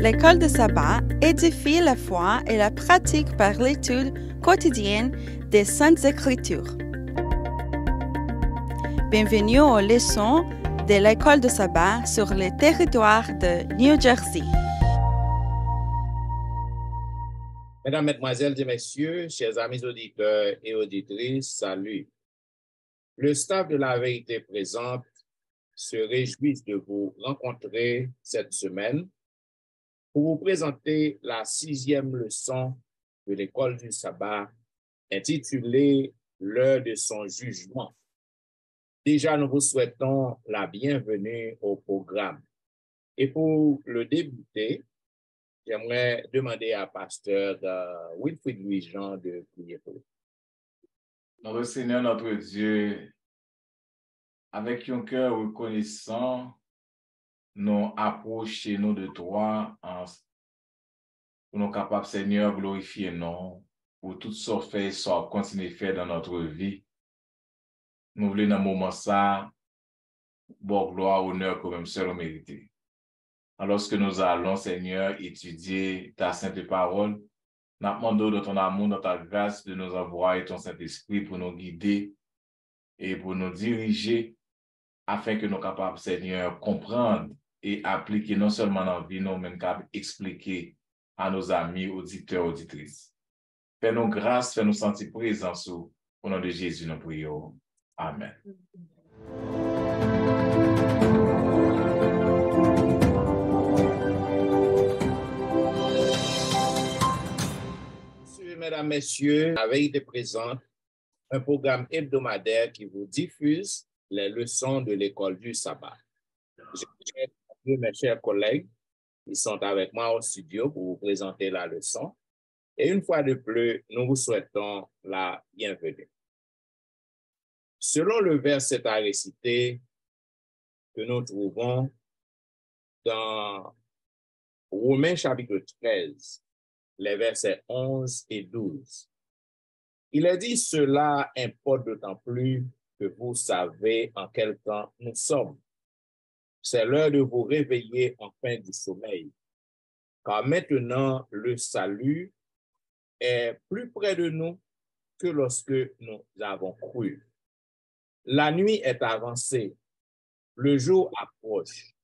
L'école de sabbat édifie la foi et la pratique par l'étude quotidienne des Saintes Écritures. Bienvenue aux leçons de l'école de sabbat sur le territoire de New Jersey. Mesdames, Mesdemoiselles et Messieurs, chers amis auditeurs et auditrices, salut. Le staff de la vérité présente se réjouit de vous rencontrer cette semaine pour vous présenter la 6e leçon de l'école du sabbat intitulée « L'heure de son jugement ». Déjà, nous vous souhaitons la bienvenue au programme. Et pour le débuter, j'aimerais demander à pasteur Wilfrid Louis-Jean de prier pour nous. Notre Seigneur, notre Dieu, avec un cœur reconnaissant, nous approchons de toi pour nous capables, Seigneur, glorifier nous pour tout ce fait soit continuer à faire dans notre vie. Nous voulons dans un moment ça, bon gloire, honneur, comme même seul mérité. Alors que nous allons, Seigneur, étudier ta sainte parole, nous demandons de ton amour, de ta grâce, de nous envoyer ton Saint-Esprit pour nous guider et pour nous diriger afin que nous soyons capables, Seigneur, comprendre et appliquer non seulement dans la vie, mais même capables expliquer à nos amis, auditeurs, auditrices. Fais-nous grâce, fais-nous sentir présents au nom de Jésus, nous prions. Amen. Mesdames, Messieurs, la vérité présente, un programme hebdomadaire qui vous diffuse les leçons de l'école du sabbat. Je salue mes chers collègues qui sont avec moi au studio pour vous présenter la leçon. Et une fois de plus, nous vous souhaitons la bienvenue. Selon le verset à réciter que nous trouvons dans Romains chapitre 13, les versets 11 et 12, il est dit: cela importe d'autant plus que vous savez en quel temps nous sommes. C'est l'heure de vous réveiller enfin du sommeil, car maintenant le salut est plus près de nous que lorsque nous avons cru. La nuit est avancée, le jour approche.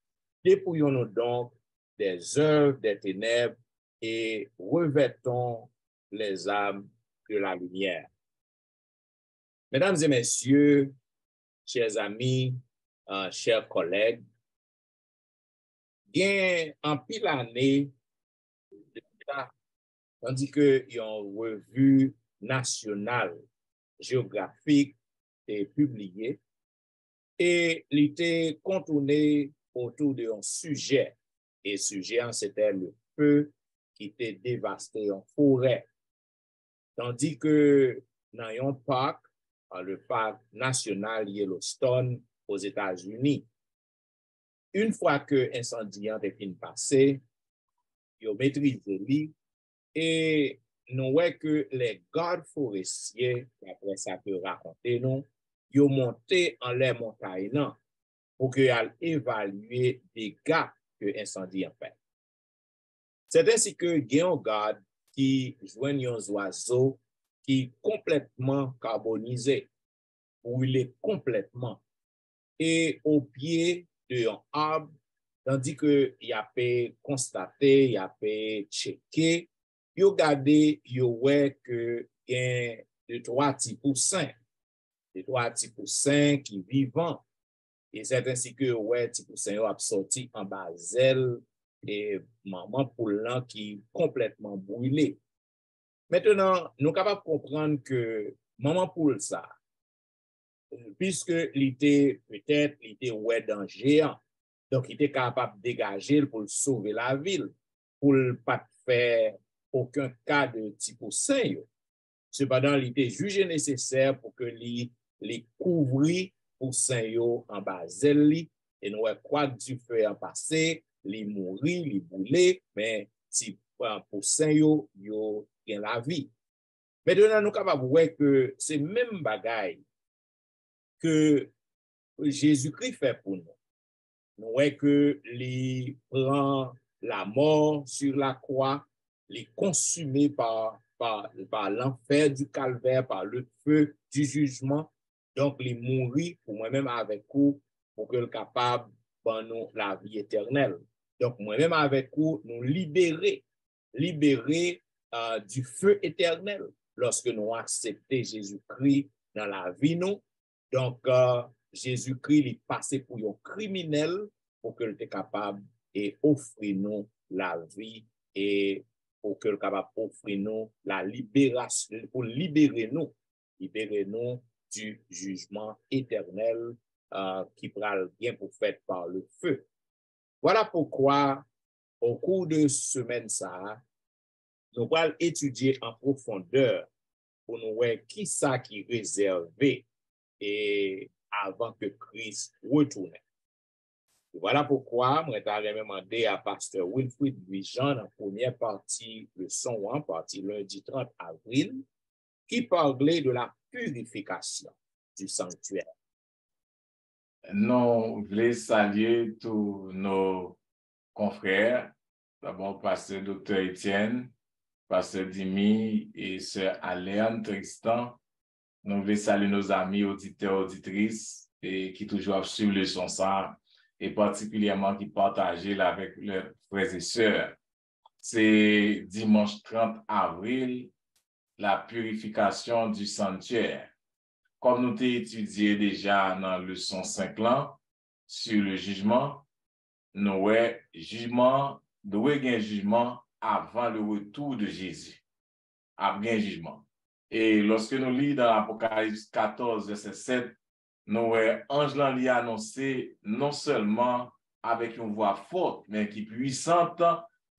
Dépouillons-nous donc des œuvres des ténèbres et revêtons les âmes de la lumière. Mesdames et messieurs, chers amis, chers collègues, bien en pile année, tandis qu'il y a une revue nationale géographique est publiée et il était contourné autour d'un sujet. Et sujet, c'était le feu qui était dévasté en forêt. Tandis que dans un parc, le parc national Yellowstone aux États-Unis, une fois que l'incendie est fini passé, ils ont maîtrisé lui et nous voyons que les gardes forestiers, après ça peut raconter nous, ils ont monté en les montagnes pour qu'ils évaluer les dégâts que l'incendie a fait. C'est ainsi que il y a un garde qui joignent un oiseau qui est complètement carbonisé, brûlé complètement, et au pied d'un arbre, tandis qu'il a pu constater, il a pu checker, il a regardé, il a que il y a de 3 petits poussins qui vivant. Et c'est ainsi que ouais, petits poussins ont sorti en bas zèle et maman poulan qui complètement brûlé. Maintenant, nous sommes capables de comprendre que maman poule ça, puisque il était peut-être ouais dans géant, donc il était capable de dégager pour sauver la ville, pour ne pas faire aucun cas de petit poussin. Cependant, il était jugé nécessaire pour que les couvrit poussin en bas zèle, et nous croit que du feu en passé, les mourir, les brûler, mais si poussin yo gagne la vie. Maintenant, nous sommes capables de voir que c'est même bagaille que Jésus-Christ fait pour nous. Nous voyons que les prend la mort sur la croix, les consumé par l'enfer du calvaire, par le feu du jugement. Donc, les mourir pour moi-même avec vous, pour que le capable de nous la vie éternelle. Donc, moi-même avec vous, nous libérer du feu éternel lorsque nous acceptons Jésus-Christ dans la vie, nous. Donc, Jésus-Christ est passé pour un criminel pour que soit capable et offrir nous la vie et pour que le capable offrir nous la libération, pour libérer nous du jugement éternel qui pral bien pour fait par le feu. Voilà pourquoi, au cours de semaine ça, nous allons étudier en profondeur pour nous voir qui ça qui est réservé et avant que Christ retourne. Voilà pourquoi moi j'ai demandé à pasteur Wilfrid Louis-Jean dans la première partie leçon 1, partie lundi 30 avril, qui parlait de la purification du sanctuaire. Nous voulons saluer tous nos confrères, d'abord pasteur Dr. Étienne, pasteur Dimi et sœur Alain Tristan. Nous voulons saluer nos amis auditeurs, auditrices et qui toujours suivent le son ça et particulièrement qui partagent avec leurs frères et sœurs. C'est dimanche 30 avril, la purification du sanctuaire. Comme nous avons étudié déjà dans le leçon 5 là, sur le jugement, nous avons jugement avant le retour de Jésus. Après un jugement. Et lorsque nous lisons dans l'Apocalypse 14, verset 7, nous avons ange lui annoncé non seulement avec une voix forte, mais qui puissante,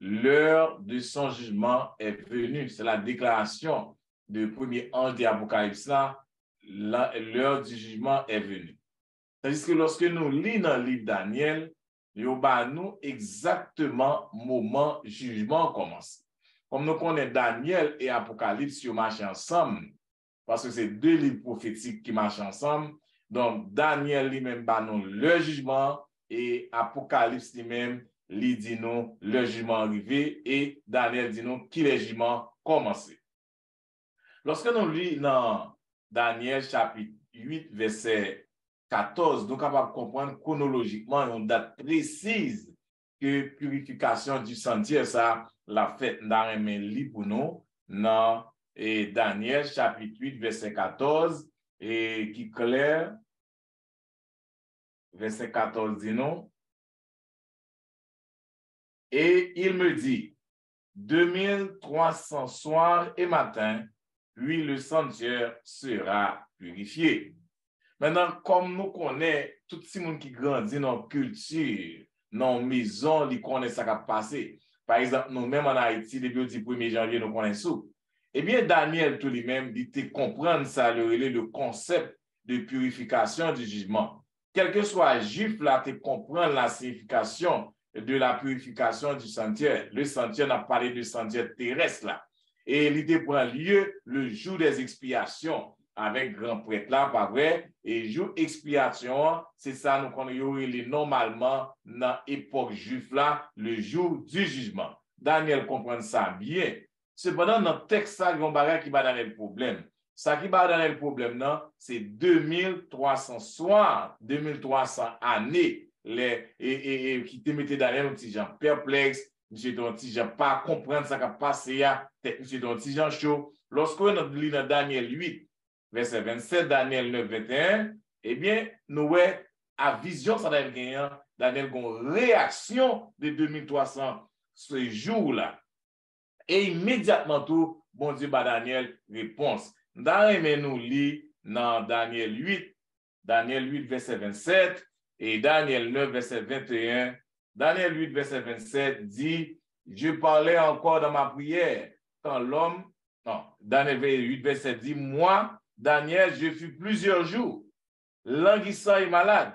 l'heure de son jugement est venue. C'est la déclaration du premier ange de l'Apocalypse là. L'heure du jugement est venue. C'est-à-dire que lorsque nous lisons dans le livre Daniel, nous avons exactement le moment du jugement commence. Comme nous connaissons Daniel et Apocalypse, ils marchent ensemble, parce que c'est deux livres prophétiques qui marchent ensemble. Donc, Daniel lui-même nous le jugement et Apocalypse lui-même dit nous le jugement arrivé et Daniel dit nous qui le jugement commencé. Lorsque nous lisons dans Daniel chapitre 8, verset 14, nous sommes capables de comprendre chronologiquement une date précise que purification du sanctuaire, ça l'a fait dans un livre pour nous, dans Daniel chapitre 8, verset 14, et qui clair, verset 14 dit non. Et il me dit, 2300 soirs et matins, puis le sanctuaire sera purifié. Maintenant, comme nous connaissons, tout le monde qui grandit dans la culture, dans la maison, ils connaissent ce qui a passé. Par exemple, nous-mêmes en Haïti, depuis le 1er janvier, nous connaissons. Eh bien, Daniel, tout lui-même, dit comprendre ça, le concept de purification du jugement. Quel que soit juif, là, tu comprends la signification de la purification du sanctuaire. Le sanctuaire n'a pas parlé de sanctuaire terrestre, là. Et l'idée prend lieu le jour des expiations avec grand prêtre là, pas vrai? Et jour expiation, c'est ça nous connaissons normalement dans l'époque juive là, le jour du jugement. Daniel comprend ça bien. Cependant, dans le texte, ça, il y a un bagage qui va donner le problème. Ça qui va donner le problème, c'est 2300 soirs, 2300 années, qui te mettait Daniel un petit genre perplexe, monsieur ton petit genre pas comprendre ça qui a passé, monsieur ton petit genre chaud. Lorsque nous lisons dans Daniel 8, verset 27, Daniel 9, 21, eh bien, nous voyons à vision, ça Daniel a une réaction de 2300 ce jour-là. Et immédiatement tout, bon Dieu, Daniel, réponse. Nous lisons dans Daniel 8, verset 27, et Daniel 9, verset 21. Daniel 8, verset 27 dit, je parlais encore dans ma prière, quand l'homme, non, Daniel 8, verset dit, moi, Daniel, je fus plusieurs jours, languissant et malade,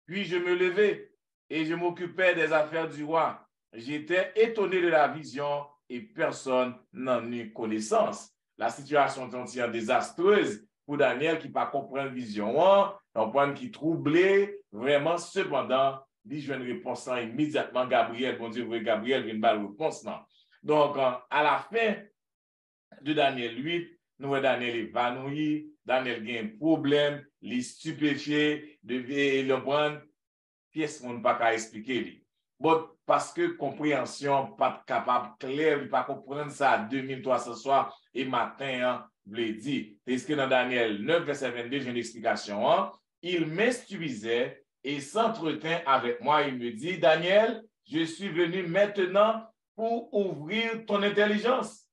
puis je me levai et je m'occupais des affaires du roi. J'étais étonné de la vision et personne n'en eut connaissance. La situation est entièrement désastreuse pour Daniel qui ne peut pas comprendre la vision, un point qui troublé, vraiment, cependant, il joue une réponse immédiatement. Gabriel, bon Dieu, Gabriel vient de réponse. Non. Donc, à la fin de Daniel 8, nous voyons Daniel évanoui, Daniel a un problème, il est stupéfié, le prendre, pièce qu'on ne peut pas expliquer. Bon, parce que compréhension, pas capable, clair, il ne peut pas comprendre ça à 2300 soirs et matin, hein, vous l'avez dit. Parce que dans Daniel 9, verset 22, j'ai une explication. Hein, il m'instruisait et s'entretint avec moi. Il me dit, Daniel, je suis venu maintenant pour ouvrir ton intelligence.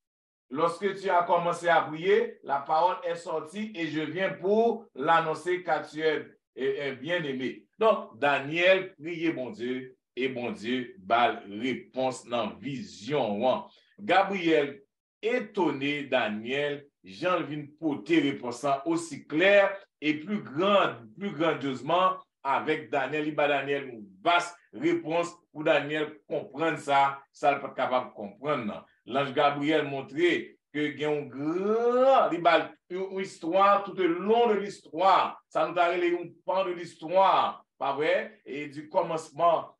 Lorsque tu as commencé à prier, la parole est sortie et je viens pour l'annoncer car tu es bien-aimé. Donc, Daniel priait bon Dieu et bon Dieu bal réponse dans vision. Gabriel étonné Daniel, Jean vient porter réponse aussi claire et plus grandiosement avec Daniel. Il va Daniel une vaste réponse pour Daniel comprendre ça n'est pas capable de comprendre. L'ange Gabriel montrait que il y a une histoire tout au long de l'histoire. Ça nous a révélé un pan de l'histoire, pas vrai? Et du commencement,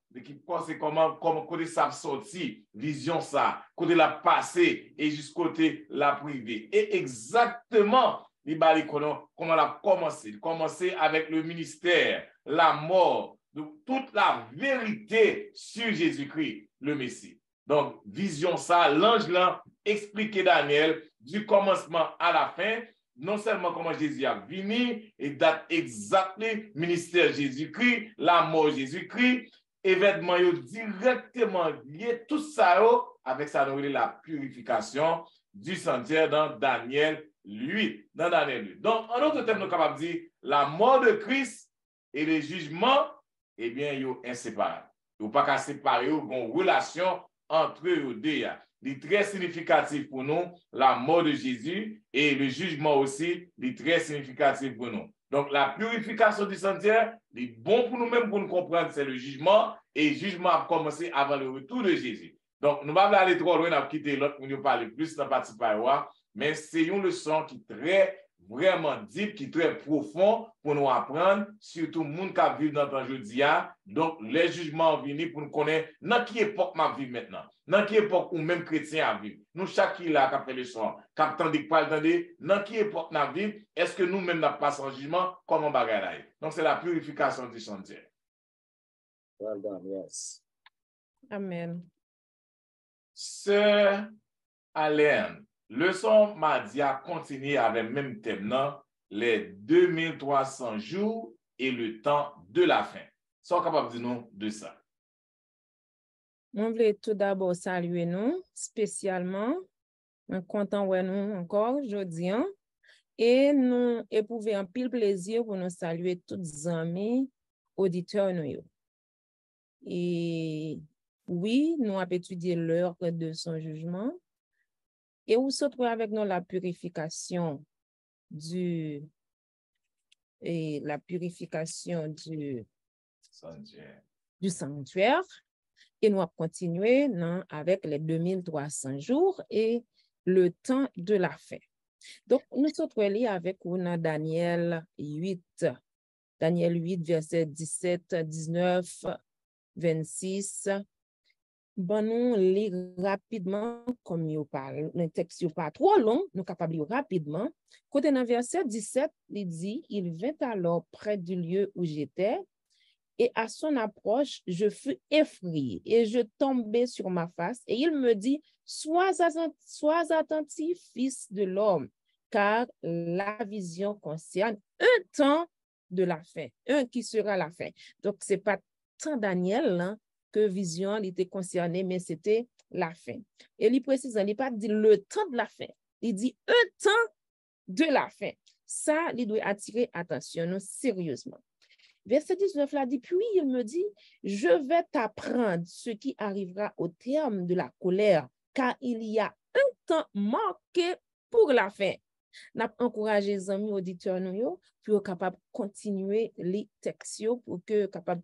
c'est comment côté ça sorti, vision ça, côté la passé et jusqu'au côté la privée. Et exactement, comment elle a commencé. Il commençait avec le ministère, la mort, donc toute la vérité sur Jésus-Christ, le Messie. Donc, vision ça, l'ange là expliquait Daniel du commencement à la fin, non seulement comment Jésus a venu, et date exactement ministère Jésus-Christ, la mort Jésus-Christ, événement directement lié, tout ça avec ça, la purification du sanctuaire dans Daniel 8. Dans Daniel 8. Donc, en autre terme, nous sommes capables de dire la mort de Christ et le jugement, eh bien, ils sont inséparables. Ils ne sont pas séparer, ils ont une relation entre eux deux. C'est très significatif pour nous, la mort de Jésus et le jugement aussi, c'est très significatif pour nous. Donc, la purification du sanctuaire, c'est bon pour nous-mêmes pour nous comprendre, c'est le jugement, et le jugement a commencé avant le retour de Jésus. Donc, nous ne allons pas aller trop loin, on va quitter l'autre pour nous parler plus dans la partie paroisse, mais c'est une leçon qui est très, vraiment deep, qui est très profond pour nous apprendre, surtout le monde qui vit dans le temps aujourd'hui. Donc, les jugements viennent pour nous connaître dans quelle époque ma vie maintenant, dans quelle époque où même chrétien a vécu. Nous, chacun là, qui a fait le soin, qui a entendu parler, dans quelle époque na vie, est-ce que nous-mêmes n'a pas en jugement, comment bagaille. Donc, c'est la purification du sanctuaire. Well done, yes. Amen. Sœur Alain, leçon mardi a continué avec le même thème, non? Les 2300 jours et le temps de la fin. Sont capables de nous de ça? Je voulais tout d'abord saluer nous, spécialement, en content ouais nous encore aujourd'hui, et nous éprouver un pile plaisir pour nous saluer tous les amis auditeurs nous. Et oui, nous avons étudié l'heure de son jugement, et nous se trouvons avec nous la purification du sanctuaire. Et nous allons continuer avec les 2300 jours et le temps de la fin. Donc, nous sommes avec Daniel 8. Daniel 8, verset 17, 19, 26. Bon, nous lire rapidement, comme il parle. Le texte n'est pas trop long, nous sommes capables de lire rapidement. Côté dans verset 17, il dit, il vint alors près du lieu où j'étais. Et à son approche, je fus effrayé et je tombai sur ma face. Et il me dit, sois attentif, fils de l'homme, car la vision concerne un temps de la fin, un qui sera la fin. Donc, ce n'est pas tant Daniel hein, que vision était concernée, mais c'était la fin. Et il précise, il n'a pas dit le temps de la fin, il dit un temps de la fin. Ça, il doit attirer attention, nous, sérieusement. Verset 19 là dit, puis il me dit, je vais t'apprendre ce qui arrivera au terme de la colère, car il y a un temps marqué pour la fin. N'a encouragé les amis auditeurs nous pour capable continuer les textes pour que capable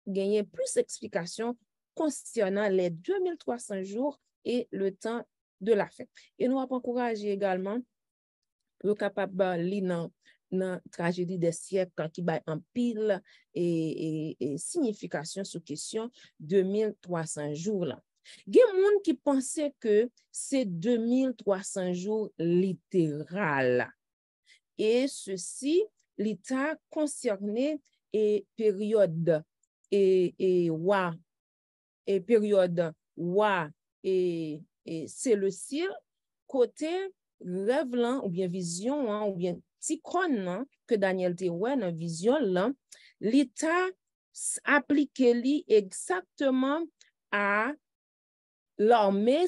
gagner plus d'explications concernant les 2300 jours et le temps de la fin. Et nous avons encouragé également pour capable lire dans tragédie des siècles qui ba en pile et signification sous question 2300 jours là. Gen moun qui pensait que c'est 2300 jours littéral. Et ceci l'état concerné et période et c'est le ciel côté rêve là ou bien vision hein, ou bien ticone que Daniel te wè dans vision là l'état appliqué li exactement à l'armée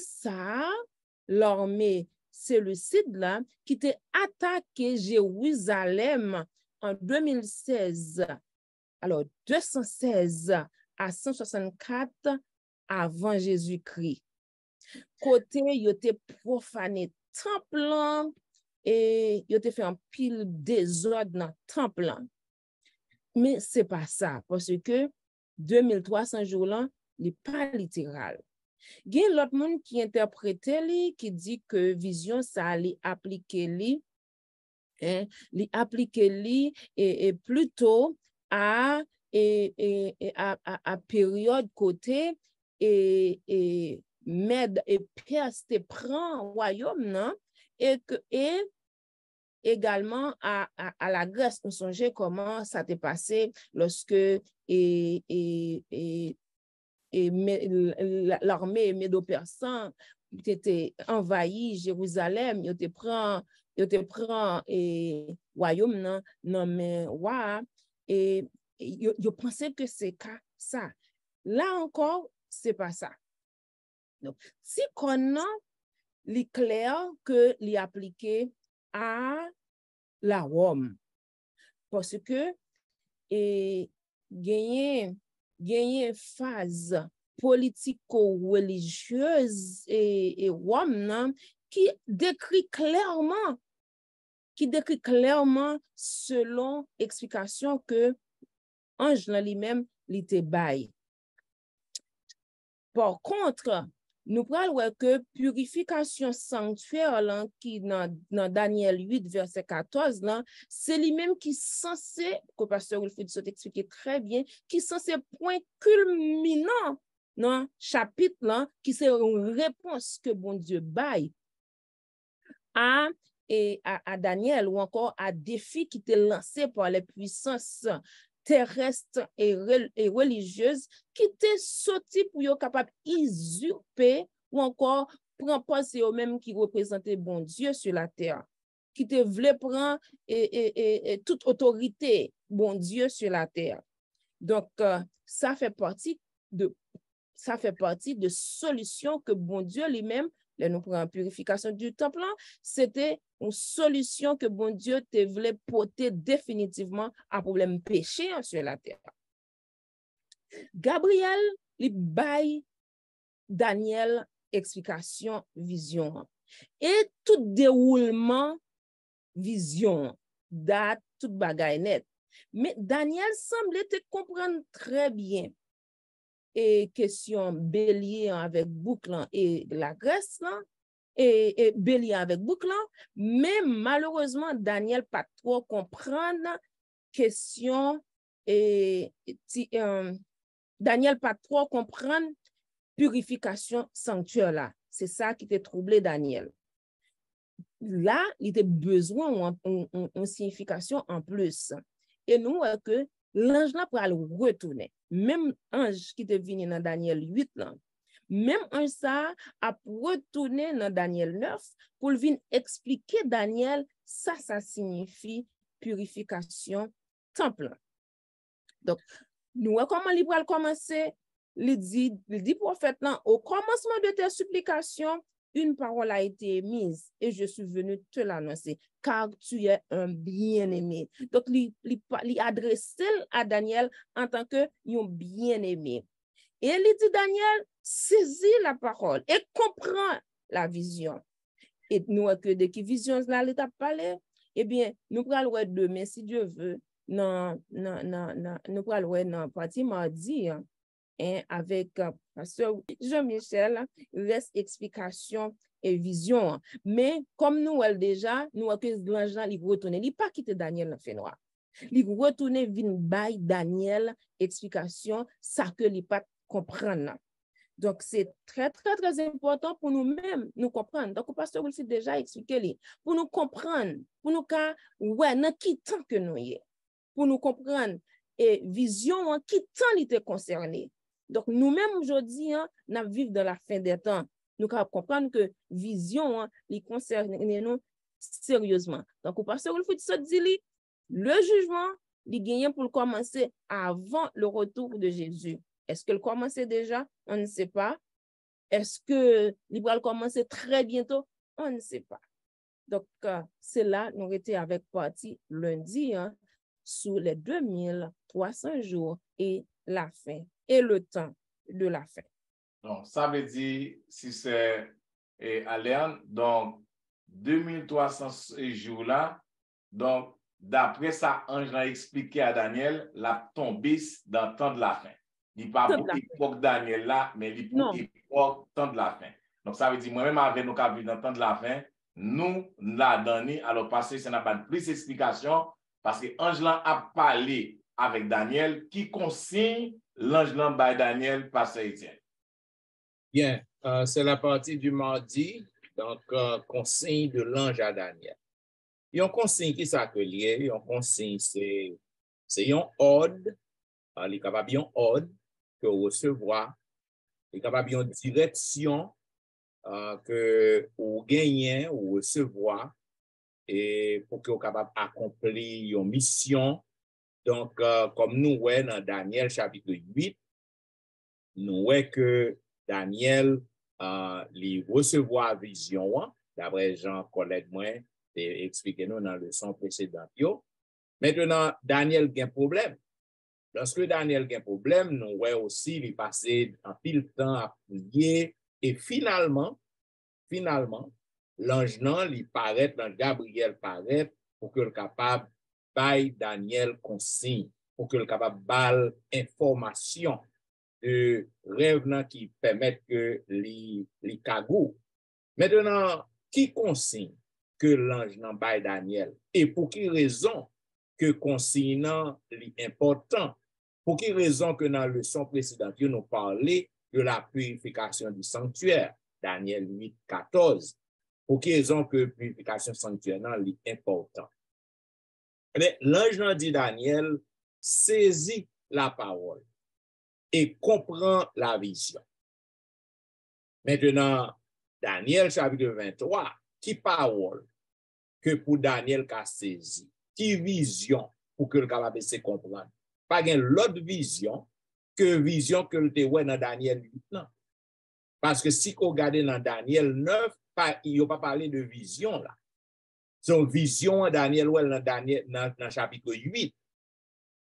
c'est le site là qui t'a attaqué Jérusalem en 2016. Alors 216 à 164 avant Jésus-Christ. Côté yo te profané temple et yo te fait un pile désordre dans temple. Mais c'est pas ça parce que 2300 jours là, n'est pas littéral. Il y a l'autre monde qui interprète li, qui dit que vision ça li appliquer li et plutôt à période côté et Mède et Perse te prend royaume non et également à la Grèce. On songeait comment ça t'est passé lorsque l'armée médo-persan était envahi Jérusalem, il te prend royaume non mais ouais et yo pensait que c'est ça. Là encore, c'est pas ça. Donc, si qu'on a l'éclair que l'y appliqué à la Rome, parce que gagner phase politico-religieuse et Rome qui décrit clairement selon explication que ange lui-même l'était bail. Par contre, nous parlons que purification sanctuaire là, qui dans Daniel 8 verset 14 là, c'est lui-même qui censé, que pasteur Wilfrid s'est expliqué très bien, qui censé point culminant dans chapitre là, qui c'est une réponse que bon Dieu baille à Daniel ou encore à défi qui était lancé par les puissances terrestres et religieuses qui étaient sortis pour être capables d'usurper ou encore prendre poste eux-mêmes qui représentaient bon Dieu sur la terre, qui te voulaient prendre toute autorité bon Dieu sur la terre. Donc ça fait partie de solutions que bon Dieu lui-même, là nous prenons purification du temple, c'était une solution que bon Dieu te voulait porter définitivement à problème péché sur la terre. Gabriel li baille Daniel explication vision et tout déroulement vision date tout bagay net. Mais Daniel semblait te comprendre très bien et question bélier avec boucle et la Grèce là et bélier avec boucle, mais malheureusement Daniel pas trop comprendre question Daniel pas trop comprendre purification sanctuaire là. C'est ça qui t'a troublé Daniel. Là, il a besoin d'une signification en plus. Et nous, que l'ange là pour aller retourner. Même ange qui te venu dans Daniel 8 là, même un ça a retourné dans Daniel 9 pour venir expliquer Daniel ça signifie purification temple. Donc nous comment il va commencer, il dit prophète là au commencement de tes supplications une parole a été émise et je suis venu te l'annoncer car tu es un bien-aimé. Donc il adresse à Daniel en tant que un bien-aimé. Et il dit Daniel, saisis la parole et comprends la vision. Et nous, que de qui vision là, il t'a parlé, eh bien, nous parlons demain, si Dieu veut, nous parlons dans partie mardi, avec Pasteur Jean-Michel, reste explication et vision. Mais comme nous, elle déjà, nous avons que l'ange là, il retourne. Il pas quitté Daniel dans le fait noir. Il retourne vin bay Daniel explication ça que il pas comprendre. Donc c'est très très très important pour nous-mêmes nous comprendre. Donc le pasteur aussi déjà expliqué pour nous comprendre, pour nous ka ouais dans qui temps que nous y est. Pour nous comprendre et vision en qui temps il était concerné. Donc nous-mêmes aujourd'hui nous vivons dans la fin des temps. Nous devons comprendre que vision il concerne nous sérieusement. Donc le pasteur il faut se dire le jugement, il gagne pour commencer avant le retour de Jésus. Est-ce que le commencer déjà? On ne sait pas. Est-ce que il va commencer très bientôt? On ne sait pas. Donc, c'est là, nous étions avec partie lundi sur les 2300 jours et la fin et le temps de la fin. Donc, ça veut dire, si c'est Aléane, donc 2300 jours-là, donc, d'après ça, Ange a expliqué à Daniel, la tombée dans le temps de la fin. Il n'est pas pour l'époque Daniel là, mais il est pour l'époque temps de la fin. Donc, ça veut dire, moi-même, avec nous qui vivons dans le temps de la fin, nous, la donné, alors passé, ça n'a pas de plus d'explication, parce que Ange a parlé avec Daniel, qui consigne l'ange by Daniel, pasteur Etienne. Bien, c'est la partie du mardi, donc consigne de l'ange à Daniel. Il y a un consigne qui s'appelle, un consigne, c'est un ordre, il est capable d'un ordre que recevoir, il est capable d'une direction que vous gagnez ou recevoir et pour que vous capable d'accomplir une mission. Donc, comme nous voyons dans Daniel chapitre 8, nous voyons que Daniel il recevoir vision, d'après Jean-Colette Moins, et expliquez-nous dans le leçon précédente. Maintenant, Daniel a un problème. Lorsque Daniel a un problème, nous voyons aussi il passé un pile de temps à prier et finalement, l'ange il paraît, l'ange Gabriel paraît pour que le capable bail Daniel consigne, pour que le capable bail information de rêve qui permettent que les cagou. Maintenant, qui consigne que l'ange n'a pas Daniel et pour quelle raison que consignant l'important, pour quelle raison que dans la leçon précédente, nous parlé de la purification du sanctuaire, Daniel 8, 14, pour quelle raison que la purification sanctuaire est important. L'ange n'a dit Daniel saisit la parole et comprend la vision. Maintenant, Daniel chapitre 23, qui parole que pour Daniel qu'a saisi, qui vision pour que le capable se comprendre. Pas gain l'autre vision que le te ouais dans Daniel 8 non. Parce que si vous regardez dans Daniel 9, il n'y a pas parlé de vision là. Son vision Daniel ouais dans chapitre 8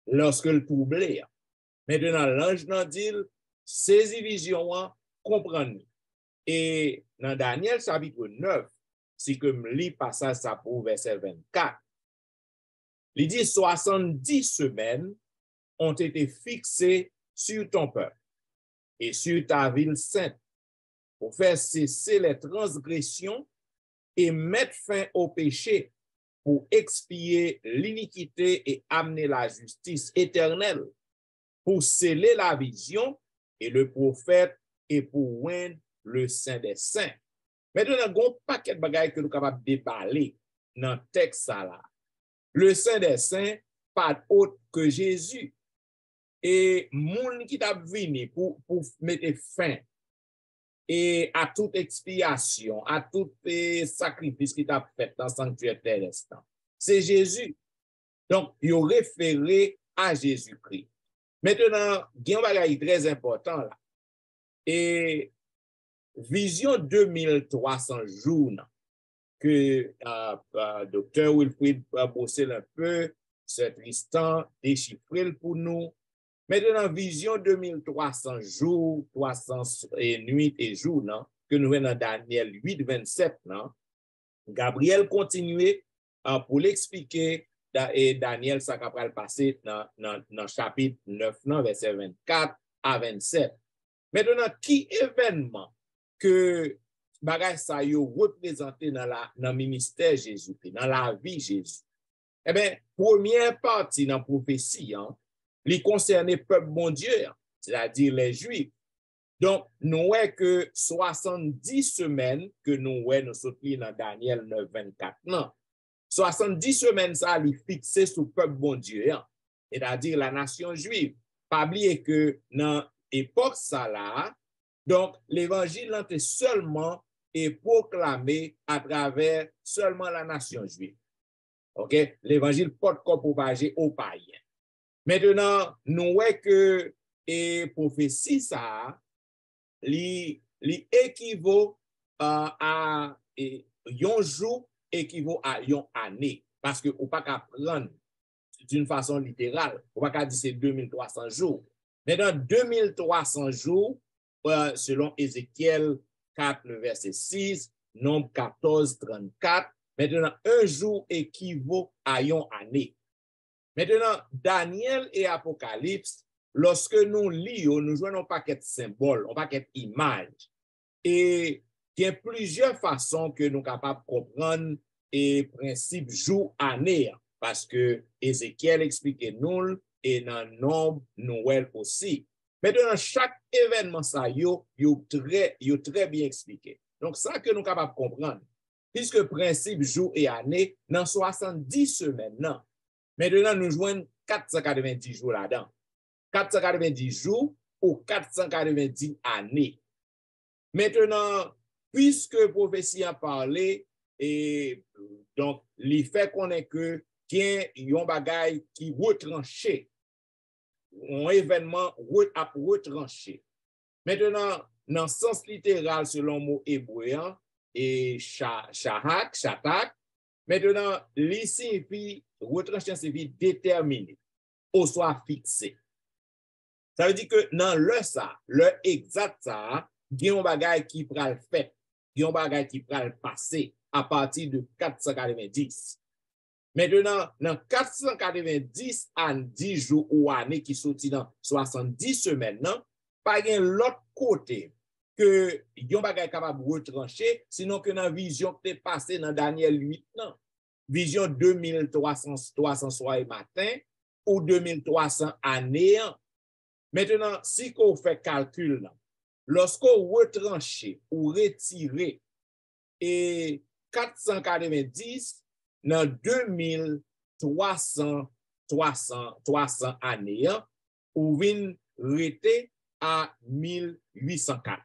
lorsque le troublé. Maintenant l'ange n'a dit saisis vision comprendre. Et dans Daniel chapitre 9, si que me lis passage ça pour verset 24. Il dit 70 semaines ont été fixées sur ton peuple et sur ta ville sainte pour faire cesser les transgressions et mettre fin au péché, pour expier l'iniquité et amener la justice éternelle, pour sceller la vision et le prophète et pour oindre le saint des saints. Maintenant, il y a un paquet de bagages que nous sommes capables de déballer dans le texte là. Le saint des saints, pas autre que Jésus. Et moun qui t'a venu pour mettre fin et à toute expiation, à tout sacrifice qui t'a fait dans le sanctuaire terrestre. C'est Jésus. Donc, il référé à Jésus-Christ. Maintenant, il y a un bagage très important là. Et vision 2300 jours que Dr. Wilfrid a bossé un peu, c'est Tristan déchiffré pour nous. Maintenant, vision 2300 jours, 300 nuits et jours, non, que nous voyons dans Daniel 8, 27, non, Gabriel continuait pour l'expliquer, et Daniel, ça va passer dans chapitre 9, non, verset 24 à 27. Maintenant, qui événement que bagay sa yo représenté dans le ministère Jésus, dans la vie Jésus? Eh bien, première partie dans la prophétie, il concernait le peuple bon Dieu, c'est-à-dire les Juifs. Donc, nous voyons que 70 semaines que nous voyons dans Daniel 9, 24. Non, 70 semaines, ça a fixé sur le peuple bon Dieu, c'est-à-dire la nation juive. Pas oublier que dans l'époque, ça là, donc l'évangile était seulement proclamé à travers seulement la nation juive. OK? L'évangile pas propagé aux païens. Maintenant, nous voyons que et prophétie ça, li équivaut à un jour équivaut à une année. Parce que on pas qu'à prendre d'une façon littérale. On va pas dire c'est 2300 jours. Mais dans 2300 jours, selon Ézéchiel 4, le verset 6, Nombre 14, 34, maintenant, un jour équivaut à une année. Maintenant, Daniel et Apocalypse, lorsque nous lisons, nous jouons un paquet de symboles, un paquet d'images. Et il y a plusieurs façons que nous sommes capables de comprendre et principe jour-année. Parce que Ézéchiel explique nous et dans le nombre Noël aussi. Maintenant, chaque événement, ça y est très bien expliqué. Donc, ça que nous sommes capables de comprendre. Puisque principe jour et année, dans 70 semaines, non. Maintenant, nous jouons 490 jours là-dedans. 490 jours ou 490 années. Maintenant, puisque prophétie a parlé, et donc, il fait qu'on est que qu'il y a un bagage qui retranché, un événement à retranché. Maintenant, dans le sens littéral, selon le mot hébreu, et shatak, maintenant, il signifie, retranché signifie déterminé, ou soit fixé. Ça veut dire que dans le exact ça, il y a un bagage qui prend le fait, il y a un bagage qui prend le passé à partir de 490. Maintenant, dans 490 à 10 jours ou années qui sont dans 70 semaines, non, pas de l'autre côté que il y a un bagage capable de retrancher, sinon que dans la vision qui est passée dans Daniel 8, non. Vision 2300 soir et matin ou 2300 années. Maintenant, si on fait calcul, lorsqu'on retranche ou retire et 490 dans 2300 années, ou vient rester à 1804.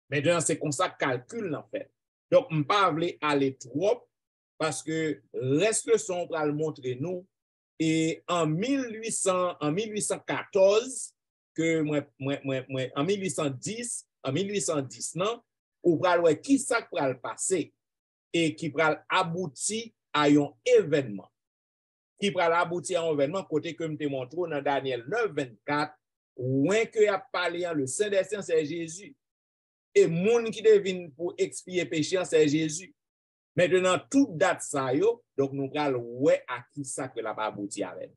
Maintenant, c'est comme ça calcul en fait. Donc, on ne peut pas aller trop parce que reste son pour le montrer nous. Et en 1814, que en 1810, non, ou pral qui ça pral passer et qui pral aboutir à un événement. Qui pral aboutir à un événement côté que me montre dans Daniel 9, 24, où que a parlé le Saint des Saints, c'est Jésus. Et moun qui devine pour expier péché, c'est Jésus. Maintenant, toute date ça yo, donc nous pral ouais à qui ça que la pas abouti avec.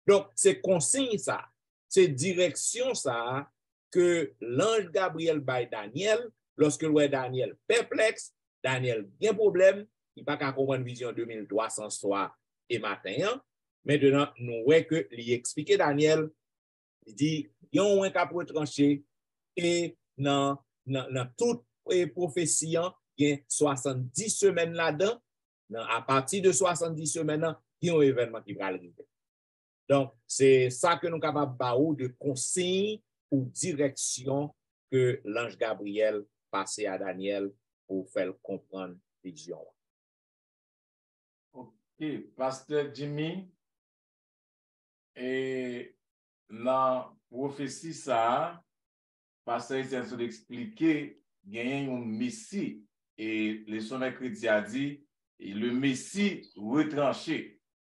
Donc, c'est consigne ça. C'est direction ça que l'ange Gabriel baille Daniel, lorsque le Daniel perplexe, Daniel bien problème, il pas qu'à comprendre vision 2300 soir et matin. Maintenant, nous voyons que il explique Daniel, il dit, il y a un cap retranché et dans toute prophétie, il y a 70 semaines là-dedans. À partir de 70 semaines, il y a un événement qui va arriver. Donc, c'est ça que nous sommes capables de consigne ou direction que l'ange Gabriel passait à Daniel pour faire comprendre vision. Ok, Pasteur Jimmy, et la prophétie ça, Pasteur essaie d'expliquer qu'il y a un Messie et le sommet chrétien a dit et le Messie retranché.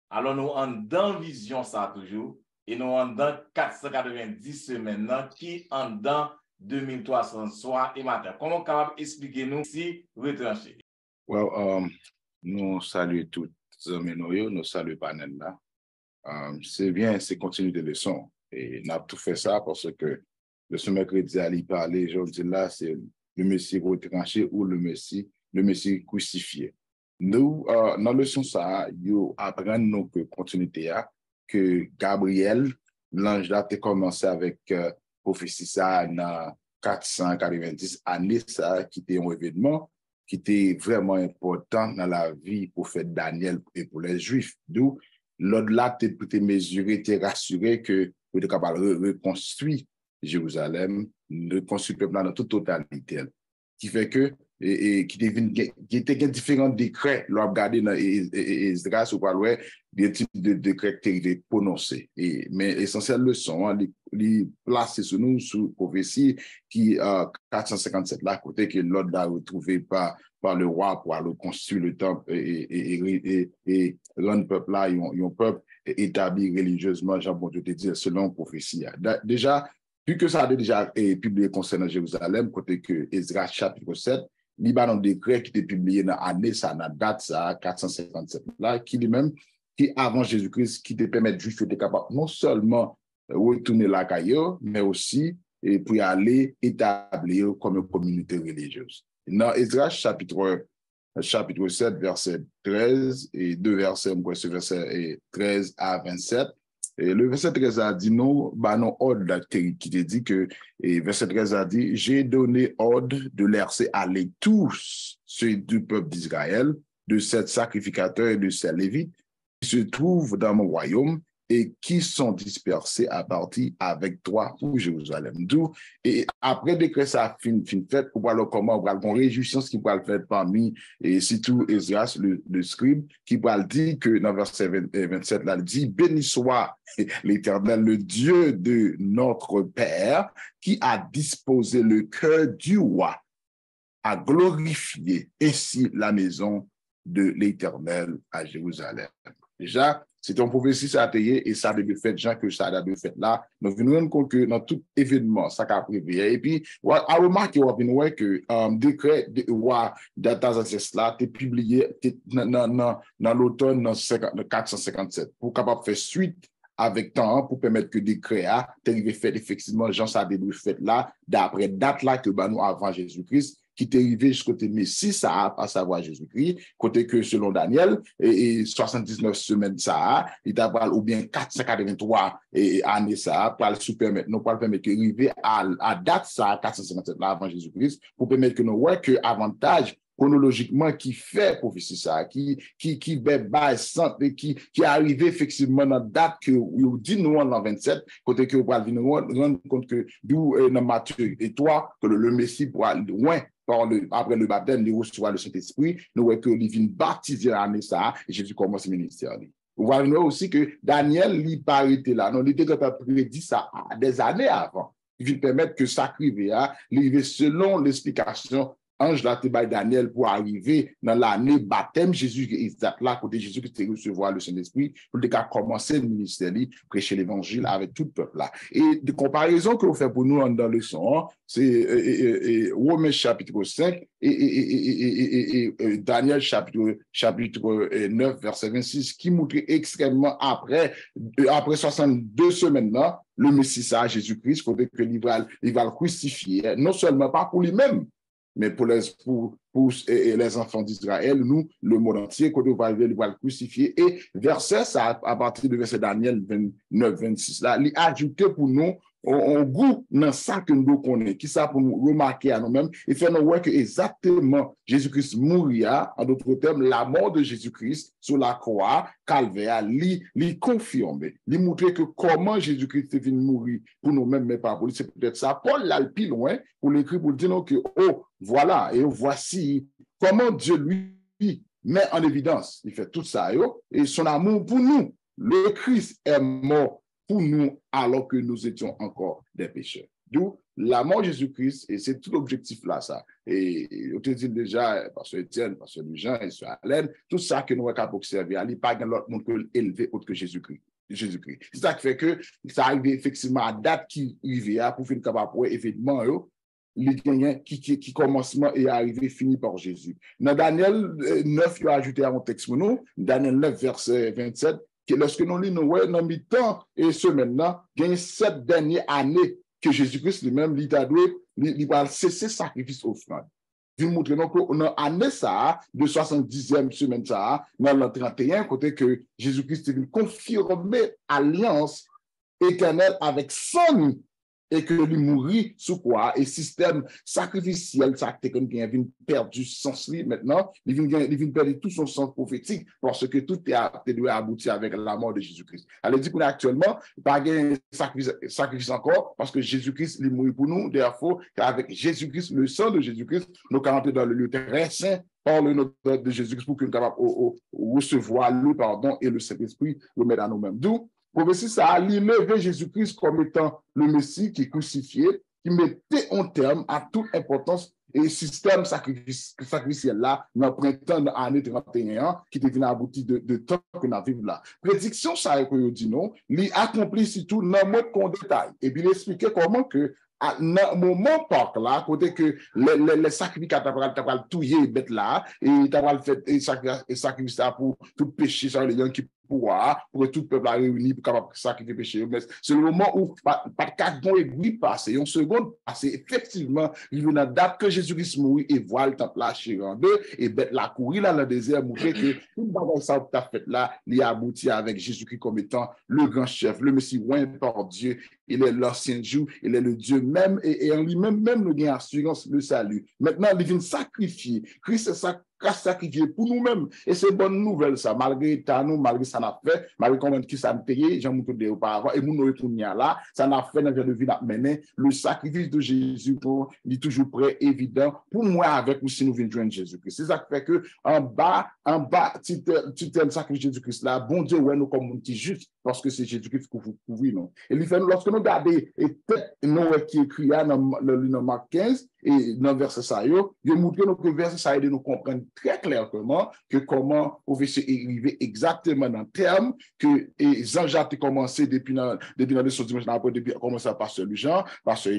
Alors, nous en dans vision ça toujours, et nous en dans 490 semaines qui en dans 2300 soir et matin. Comment capable expliquer nous si retranché? Well, nous saluons tous les amis, nous saluons panel là. C'est bien, c'est continue de leçons. Et nous avons tout fait ça parce que Le ce mercredi, à lui parler, je dis là, c'est le Messie retranché ou le Messie crucifié. Nous, dans la leçon ça, nous apprenons que continuité que Gabriel, l'ange là, a commencé avec prophétie ça dans 490 années, ça, qui était un événement qui était vraiment important dans la vie pour faire Daniel et pour les Juifs. D'où, l'au-delà, tu es mesuré, tu es rassuré que vous êtes capable de reconstruire Jérusalem, reconstruire le peuple dans toute totalité. Qui fait que, qui était différents décrets, l'on a regardé dans Esdras, ou pas loin, des types de décrets qui étaient prononcés. Mais l'essentiel leçon, les placer sur nous, sous prophétie, qui 457 là, côté que l'ordre a retrouvé par le roi pour aller construire le temple et rendre le peuple là, un peuple établi religieusement, Jean-Bon Dieu te dit, selon prophétie. Déjà, vu que ça a déjà publié concernant Jérusalem, côté que Esdras chapitre 7, il y a un décret qui était publié dans l'année, ça a date, ça 457 là, qui lui-même, qui avant Jésus-Christ, qui te permet juste d'être capable non seulement retourner la caillou, mais aussi pour y aller établir comme une communauté religieuse. Dans Esdras chapitre 7, verset 13, et deux versets, verset 13 à 27, et le verset 13 a dit non, non ordre qui te dit que, et verset 13 a dit, j'ai donné ordre de laisser aller tous ceux du peuple d'Israël, de ces sacrificateurs et de ces lévites, qui se trouvent dans mon royaume et qui sont dispersés à partir avec toi pour Jérusalem. D'où, et après décret ça fin fait, pour voir comment on va une réjouissance qui va le faire parmi, et surtout Esdras, le scribe, qui va le dire que dans verset 27, là, il dit, béni soit l'Éternel, le Dieu de notre Père, qui a disposé le cœur du roi à glorifier ainsi la maison de l'Éternel à Jérusalem. Déjà, c'est une prophétie, ça a été, et ça a été fait, gens que ça a été fait là. Nous venons rendre compte que dans tout événement, ça a prévu. Et puis, à remarquer, que décret de roi d'Artaxerxès là, est publié dans l'automne 457, pour capable faire suite avec temps, pour permettre que des créas, t'arrive fait effectivement, gens ça a été fait là, d'après date là que nous avant Jésus-Christ, qui est arrivé jusqu'au Messie, ça à savoir Jésus-Christ, côté que selon Daniel, et 79 semaines ça, il t'a parlé ou bien 483 années ça, pour le permettre, nous pour permettre que arriver à date ça, 457 là avant Jésus-Christ, pour permettre que nous voyons que avantage chronologiquement qui fait prophétie ça, qui est arrivé effectivement dans la date que vous dit nous en 27, côté que vous pouvez nous rendre compte que d'où dans Matthieu et toi, que le Messie pourra loin après le baptême, il reçoit le Saint-Esprit, nous voyons que il vient baptiser l'année ça, et Jésus commence le ministère. Vous voyez aussi que Daniel, il n'a pas été là, non, il était prédit ça des années avant. Il vient permettre que ça arrive selon l'explication ange là, Daniel pour arriver dans l'année baptême Jésus exact là côté Jésus qui te recevoir le Saint-Esprit pour commencer le ministère, prêcher l'évangile avec tout le peuple là. Et de comparaison que vous faites pour nous dans le son, c'est Romains chapitre 5 et Daniel chapitre 9 verset 26 qui montre extrêmement après 62 semaines là, le Messie Jésus-Christ côté que il va le crucifier non seulement pas pour lui-même mais pour les enfants d'Israël, nous, le monde entier, quand on va le crucifier. Et verset, ça, à partir de verset Daniel 29, 26, là, il a ajouté pour nous un goût dans ça que nous connaissons, qui ça pour nous remarquer à nous-mêmes, et faire nous voir que exactement Jésus-Christ mouria, en d'autres termes, la mort de Jésus-Christ sur la croix, calvaire, lui confirmer, lui montrer que comment Jésus-Christ est venu mourir pour nous-mêmes, mais pas pour lui. C'est peut-être ça. Paul l'a le plus loin pour l'écrire, pour dire que, oh, voilà, et voici comment Dieu lui met en évidence. Il fait tout ça, et son amour pour nous. Le Christ est mort pour nous alors que nous étions encore des pécheurs. D'où la mort de Jésus-Christ, et c'est tout l'objectif là, ça. Et on te dit déjà, Pasteur Étienne, Pasteur Jean, et Pasteur Alain, tout ça que nous avons observé, il n'y a pas l'autre monde que élevé autre que Jésus-Christ. C'est ça qui fait que ça arrive effectivement à date qui arrive pour faire capable événement, qui commencement est arrivé fini par Jésus. Dans Daniel 9, il a ajouté à mon texte pour nous, Daniel 9, verset 27, que lorsque nous lisons, dans mi-temps et semaine-là, il y a 7 dernières années que Jésus-Christ lui-même, il va cesser sacrifice offrande. Il montre qu'on a année ça, de 70e semaine ça, dans le 31, côté que Jésus-Christ est venu confirmer alliance éternelle avec son et que lui mourit sous quoi et système sacrificiel ça vient perdu sens maintenant il vient perdre tout son sens prophétique parce que tout est abouti avec la mort de Jésus-Christ. Elle dit qu'on a actuellement pas de sacrifice encore parce que Jésus-Christ il mourit pour nous, therefore avec Jésus-Christ, le sang de Jésus-Christ, nous allons dans le lieu très saint par le nom de Jésus-Christ pour que nous soyons capables de recevoir le pardon et le Saint-Esprit le mettre à nous-mêmes. D'où prophétie, ça a levé Jésus-Christ comme étant le Messie qui est crucifié, qui mettait en terme à toute importance et système sacrificiel là, dans le printemps de l'année 31, qui devient abouti de temps que nous vivons là. Prédiction, ça, que je dis non, il accomplit surtout dans le qu'on détail. Et puis, il expliquait comment que, à un moment parc là, côté que les sacrificateurs t'as touiller bête là, et t'as fait sacrifice pour tout péché, ça, les gens qui pour que tout le peuple a réuni pour capable sacrifier péché. Mais c'est le moment où pas de 4 bons aiguilles passé, une seconde passé, effectivement, il y a une date que Jésus-Christ mourit et voit le temple lâché en deux, et bête la courir là dans le désert, montrer que tout le bagage ça que tu as fait là, il a abouti avec Jésus-Christ comme étant le grand chef, le Messie oint par Dieu, il est l'ancien jour, il est le Dieu même, et en lui-même, nous gagnons assurance le salut. Maintenant, il vient sacrifier. Christ est sacrifié pour nous-mêmes. Et c'est une bonne nouvelle, ça. Malgré nous, malgré ça n'a fait, malgré comment qui ça nous payé, j'en montre des auparavant, et nous retournons là, ça n'a fait dans le vie à mener. Le sacrifice de Jésus, il est toujours prêt, évident, pour moi, avec nous, si nous venons joindre Jésus-Christ. C'est ça qui fait que, en bas, tu t'aimes sacrifice de Jésus-Christ là, bon Dieu, ouais, nous, comme on dit juste, parce que c'est Jésus-Christ que vous pouvez, non. Et lui fait, lorsque nous regardons, et nous, qui écrit là, dans le Marc 15, et dans le verset ça, il montre que le verset ça aide nous comprendre très clairement que comment on veut arriver exactement dans le terme que Jean-Jacques a commencé depuis la leçon dimanche après, depuis commencer par Pasteur Jean, Pasteur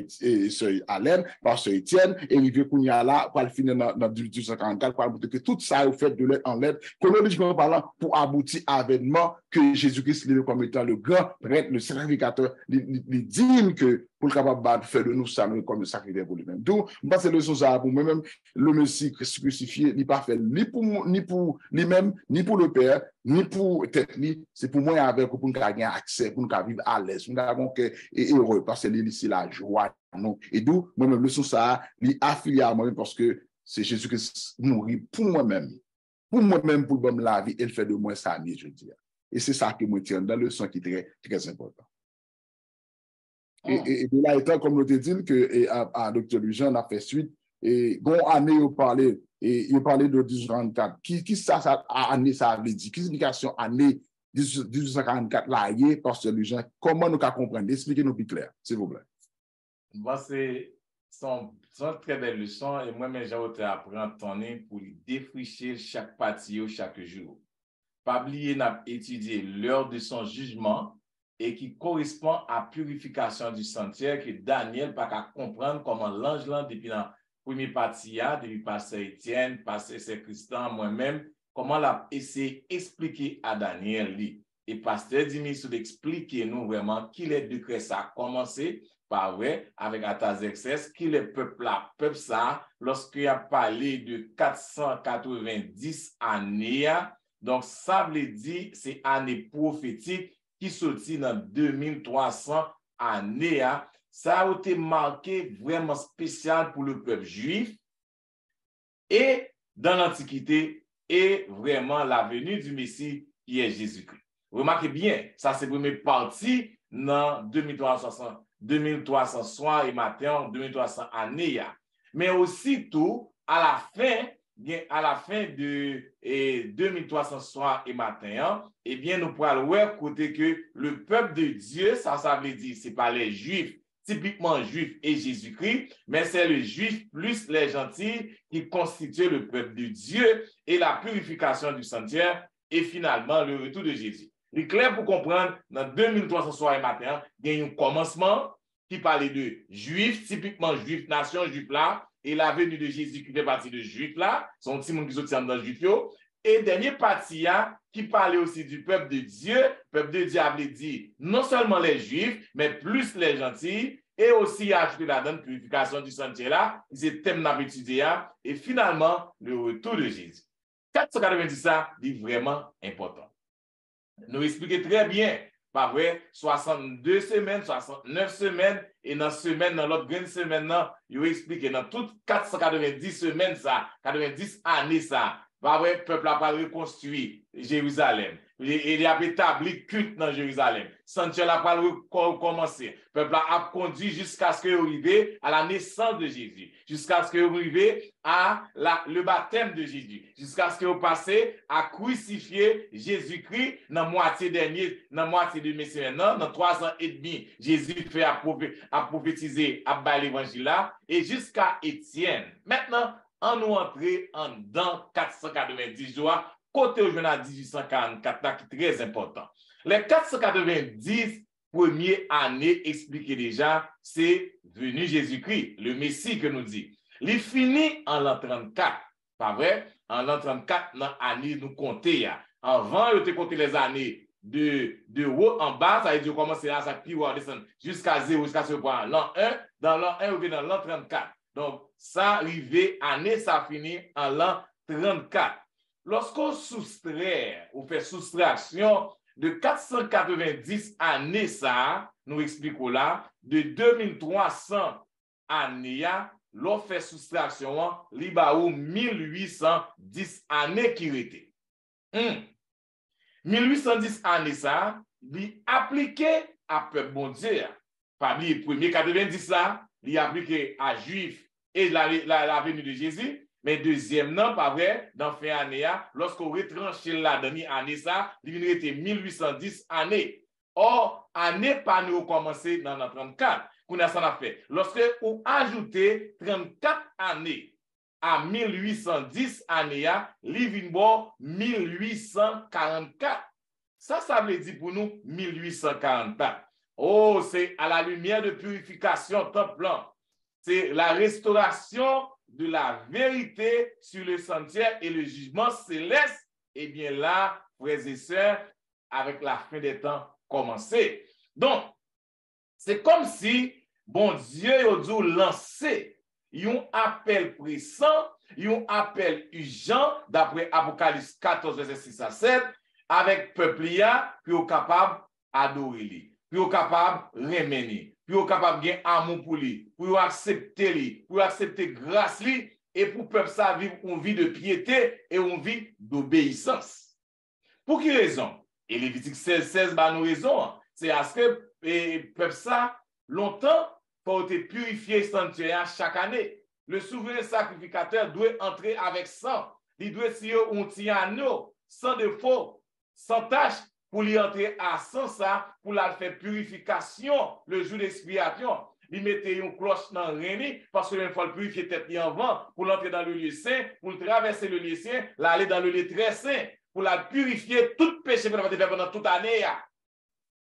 Alain, Pasteur Étienne, et arrivé qu'on y a là, pour le finir dans 1844, pour montrer que tout ça est fait de lettre en lettre, chronologiquement parlant, pour aboutir à l'événement que Jésus-Christ est comme étant le grand prêtre, le sacrificateur, il digne que pour le capable de faire de nous ça comme le sacrifice pour lui-même. Donc, je pense que le leçon ça pour moi-même, le Messie crucifié, il n'est pas fait ni pour lui-même, ni pour le Père, ni pour tête, c'est pour moi avec pour nous gagner accès, pour nous vivre à l'aise, pour nous avons que heureux, parce que c'est la joie. Non. Et d'où, moi-même, le leçon ça, il affilié à moi-même parce que c'est Jésus qui mourit pour moi-même. Pour moi-même, pour la vie, il fait de moi ça, je dis. Et c'est ça que moi tiens dans le leçon qui est très, très important. Et de là étant, comme nous te dit, que à Dr. Jean a fait suite, et bon année, il parlait de 1844. Qui ça année ça veut dire? Quelle signification année 1844 là, Pasteur Jean? Comment nous comprendre? Expliquez-nous plus clair, s'il vous plaît. Moi, c'est une très belle leçon, et moi-même, j'ai été apprendre pour défricher chaque partie chaque jour. Pas oublier d'étudier l'heure de son jugement, et qui correspond à purification du sentier que Daniel n'a pas comprendre comment l'ange là depuis la première partie, depuis Pasteur Étienne, Pasteur Saint-Christian, moi-même, comment l'a essayé d'expliquer à Daniel. Et Pasteur Dimitri d'expliquer nous vraiment qui est décret ça a commencé par ouais, avec Artaxerxès, qui est peuple ça, lorsqu'il a parlé de 490 années, donc ça veut dire c'est année prophétique qui sortit dans 2300 années, ça a été marqué vraiment spécial pour le peuple juif et dans l'Antiquité et vraiment la venue du Messie qui est Jésus-Christ. Remarquez bien, ça c'est la première partie dans 2300 soirs et matin, 2300 années. Mais aussi tout, à la fin de 2300 soirs et matin, eh bien, nous pourrons voir côté que le peuple de Dieu, ça veut dire, c'est pas les Juifs, typiquement Juifs et Jésus-Christ, mais c'est les Juifs plus les gentils qui constituent le peuple de Dieu et la purification du sanctuaire et finalement le retour de Jésus. C'est clair pour comprendre, dans 2300 soirs et matin, il y a un commencement qui parlait de Juifs, typiquement Juifs, nation Juifs là, et la venue de Jésus qui fait partie de Juifs là, son petit monde qui se tient dans Juifs. Et dernier partie qui parlait aussi du peuple de Dieu. Le peuple de Dieu avait dit non seulement les Juifs, mais plus les gentils. et aussi ajouter la donne purification du sentier là, c'est thème n'a étudié, et finalement, le retour de Jésus. 490 ça, dit vraiment important. Nous expliquons très bien, pas vrai, 62 semaines, 69 semaines, et dans semaine, dans l'autre grande semaine, il explique dans toutes 490 semaines, ça, 90 années, ça, pas vrai, le peuple a pas reconstruit Jérusalem. Il a établi culte dans Jérusalem. Sanctuaire n'a pas recommencé. Le peuple a conduit jusqu'à ce qu'il arrive à la naissance de Jésus, jusqu'à ce qu'il arrive à le baptême de Jésus, jusqu'à ce qu'il passe à crucifier Jésus-Christ dans la moitié dernier, dans la moitié de Messie maintenant, dans 3 ans et demi, Jésus fait à prophétiser, à bailler l'évangile là, et jusqu'à Étienne. Maintenant, on nous entre en dans 490 jours, côté au journal 1844, là, qui est très important. Les 490 premières années expliquées déjà, c'est venu Jésus-Christ, le Messie que nous dit. Il finit en l'an 34, pas vrai? En l'an 34, dans l'année nous compter. Avant, il était compté les années de haut en bas, ça veut dire commencer à ça, puis descendre jusqu'à 0, jusqu'à ce point. L'an 1, dans l'an 1, ou dans l'an 34. Donc, ça arrivé, année, ça finit en l'an 34. Lorsqu'on soustrait, ou fait soustraction de 490 années, ça, nous expliquons là, de 2300 années, l'on fait soustraction, il y a 1810 années qui étaient. 1810 années, ça, il appliqué à peuple bon Dieu. Parmi les premiers 90, ça, il appliqué à Juifs et la venue de Jésus. Mais deuxième, non, pas vrai, dans fin année, lorsqu'on retranche la dernière année, ça, il était 1810 années. Or, année pas nous commencé dans la 34. Qu'on a ça fait. Lorsque on ajoutez 34 années à 1810 années, il vient 1844. Ça veut dire pour nous 1844. Oh, c'est à la lumière de purification top plan. C'est la restauration de la vérité sur le sentier et le jugement céleste. Et bien là, frères et sœurs, avec la fin des temps commencé. Donc, c'est comme si, bon Dieu a dû lancer un appel pressant, un appel urgent, d'après Apocalypse 14, verset 6 à 7, avec peuple pour capable d'adorer, pour capable de reméner, pour capable de gagner amour pour lui, pour accepter grâce lui, et pour peuple ça vivre une vie de piété et une vie d'obéissance. Pour quelle raison? Et Lévitique 16 nous raison. C'est à ce que peuple ça, longtemps, faut être purifié sanctuaire chaque année. Le souverain sacrificateur doit entrer avec sang. Il doit tirer un petit anneau, sans défaut, sans tâche, pour lui entrer à sang ça, pour la faire purification le jour d'expiation. Il mettait une cloche dans le Réni, parce qu'il faut le purifier tête en vent, pour l'entrer dans le lieu saint, pour traverser le lieu saint, l'aller dans le lieu très saint, pour la purifier tout péché que vous avez fait pendant toute l'année.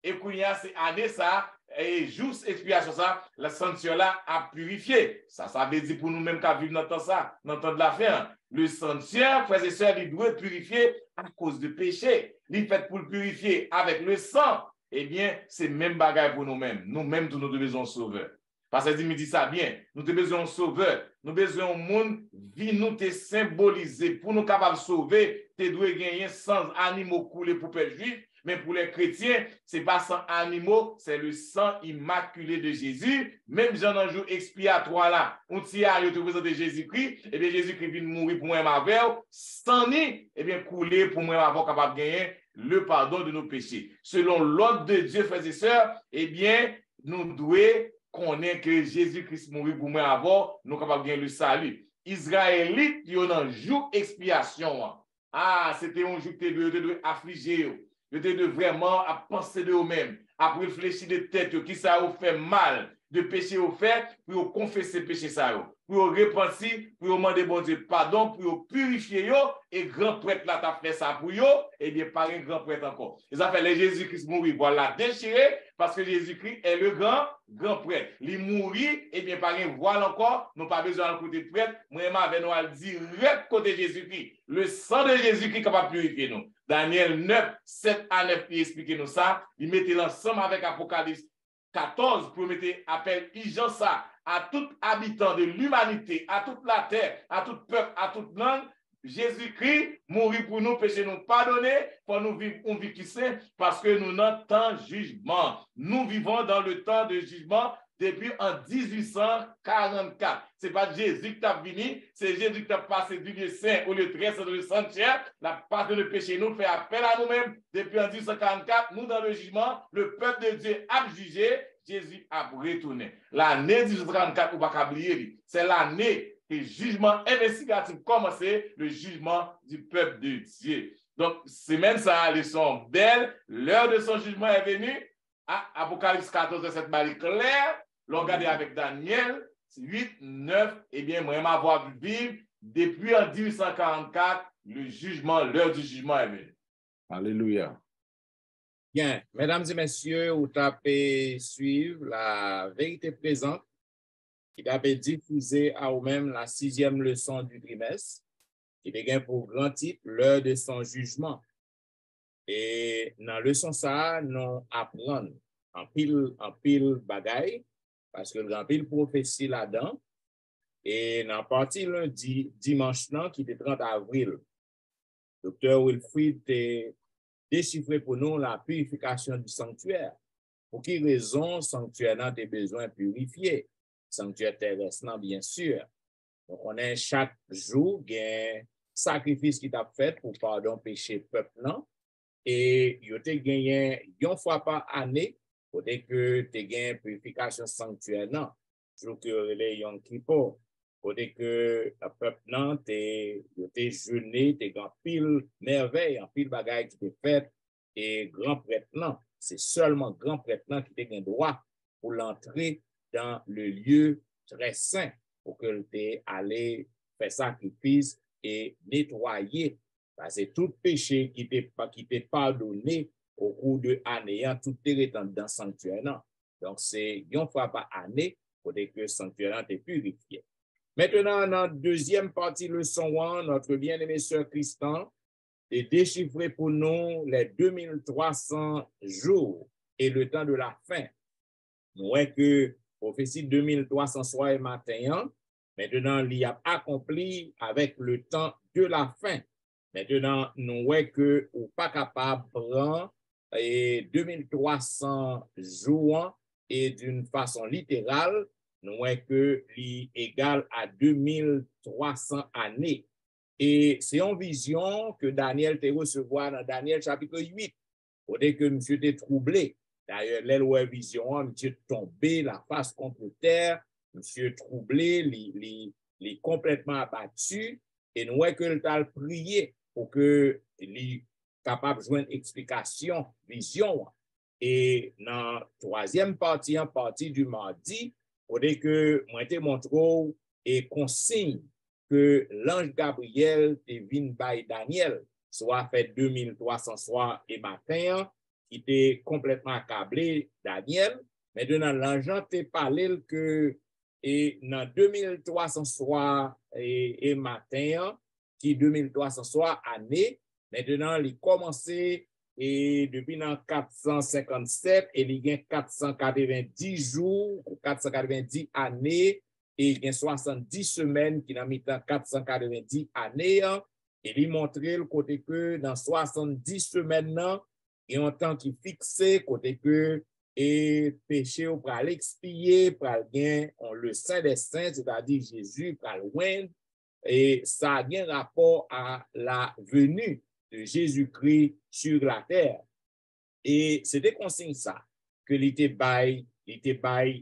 Et quand il y a ces années, ça, et juste expiation, ça, la sanctuaire là a purifié. Ça veut dire pour nous-mêmes qu'à vivre dans le temps ça, dans le temps de la fin. Le sanctuaire, frères et sœurs, il doit purifier à cause du péché. Il fait pour le purifier avec le sang. Eh bien, c'est même bagaille pour nous-mêmes. Nous-mêmes, nous avons besoin de sauveur. Parce que me dit ça bien. Nous avons besoin de sauveur. Nous avons besoin de monde vie nous te symboliser. Pour nous capables de sauver, tu dois gagner sans animaux coulés pour les juifs. Mais pour les chrétiens, ce n'est pas sans animaux, c'est le sang immaculé de Jésus. Même Jean un jour expiatoire là, on tient à te présenter Jésus-Christ, et bien Jésus-Christ vient mourir pour moi avec, sans ni, et bien couler pour moi avoir capable de gagner le pardon de nos péchés. Selon l'ordre de Dieu, frères et sœurs, eh bien, nous devons connaître que Jésus-Christ mourit pour moi avant, nous sommes capables de gagner le salut. Israélites, ils ont un jour expiation. Ah, c'était un jour que tu devais affliger. Vous devez vraiment à penser de vous-même, à réfléchir de tête, qui ça vous fait mal, de péché au fait, pour confesser péché ça, pour repentir, pour demander bon Dieu pardon, pour purifier, et grand prêtre là t'a fait ça pour vous, et bien pas un grand prêtre encore. Et ça fait les Jésus-Christ mourir, voilà, déchiré, parce que Jésus-Christ est le grand prêtre. Il mourit, et bien pas un voile encore, nous pas besoin de côté prêtre, moi-même avec nous à direct côté Jésus-Christ. Le sang de Jésus-Christ est capable de purifier nous. Daniel 9, 7 à 9, il explique nous ça. Il mettait l'ensemble avec Apocalypse 14, Prométhée appelle Ijansa à tout habitant de l'humanité, à toute la terre, à tout peuple, à toute langue. Jésus-Christ mourit pour nous, péchés nous pardonner, pour nous vivre une vie qui sainte, parce que nous n'avons pas de jugement. Nous vivons dans le temps de jugement depuis en 1844. Ce n'est pas Jésus qui est venu, c'est Jésus qui a passé du lieu saint au lieu très saint de sanctuaire. La part de le péché nous fait appel à nous-mêmes. Depuis en 1844, nous dans le jugement, le peuple de Dieu a jugé, Jésus a retourné. L'année 1844, ou pas oublier, c'est l'année que le jugement investigatif commençait, le jugement du peuple de Dieu. Donc, c'est même ça, leçon belle, l'heure de son jugement est venue. Apocalypse 14, cette barre claire, l'on regarde avec Daniel, 8, 9, eh bien, moi, avoir vivre depuis en 1844, le jugement, l'heure du jugement est venue. Alléluia. Bien, mesdames et messieurs, vous tapez suivre la vérité présente qui t'a diffusé à vous-même la 6e leçon du trimestre, qui devient pour grand titre l'heure de son jugement. Et dans la leçon ça, nous apprenons en pile bagaille, parce que grand pile prophétie là-dedans. Et dans la partie lundi, dimanche, qui était 30 avril, Dr. Wilfried a déchiffré pour nous la purification du sanctuaire. Pour quelle raison sanctuaire n'a des besoins purifiés? Sanctuaire terrestre, bien sûr. Donc, on a chaque jour un sacrifice qui t'a fait pour pardon péché peuple. Et il y a gagné une fois par année pour que tu gagnes purification sanctuaire. Non, je que les Yom Kippur, pour que le peuple non, tu jeûné, tu grand pile merveille, en pile bagaille qui t'est fait. Et grand prêtre, non, c'est seulement grand prêtre qui te droit pour l'entrée dans le lieu très saint pour que tu allé faire sacrifice et nettoyer. Parce que tout péché qui t'est pardonné au cours de l'année, tout est dans le sanctuaire. Donc, c'est une fois par année pour que le sanctuaire est purifié. Maintenant, dans la deuxième partie leçon 1, notre bien-aimé sœur Christian est déchiffré pour nous les 2300 jours et le temps de la fin. Nous voyons que prophétie 2300 soir et matin, maintenant, il y a accompli avec le temps de la fin. Maintenant, nous voyons que nous ne sommes pas capables de prendre 2300 jours et d'une façon littérale, nous voyons que c'est égal à 2300 années. Et c'est une vision que Daniel te recevoir dans Daniel chapitre 8. Dès que monsieur était troublé, d'ailleurs, l'elle vision, monsieur tombé la face contre terre, monsieur troublé, il est complètement abattu, et nous voyons que le t'a prié pour que il capable de joindre explication, vision. Et dans la troisième partie, en partie du mardi, dès que moi te montré et consigne que l'ange Gabriel te vient by Daniel, soit fait 2300 soirs et matin, qui était complètement accablé, Daniel. Maintenant, l'ange te parlé que et dans 2300 soirs et matin, qui 2300 soirs année, maintenant, il a commencé et depuis dans 457, et il y a 490 jours, 490 années, et il y a 70 semaines qui n'a mis dans 490 années, et il montre le côté que dans 70 semaines, il y a un temps qui est fixé, côté que et péché ou pour l'expier, pour gagner le Saint des Saints, c'est-à-dire Jésus, pour loin, et ça a un rapport à la venue de Jésus-Christ sur la terre. Et c'était consigne ça, que l'était by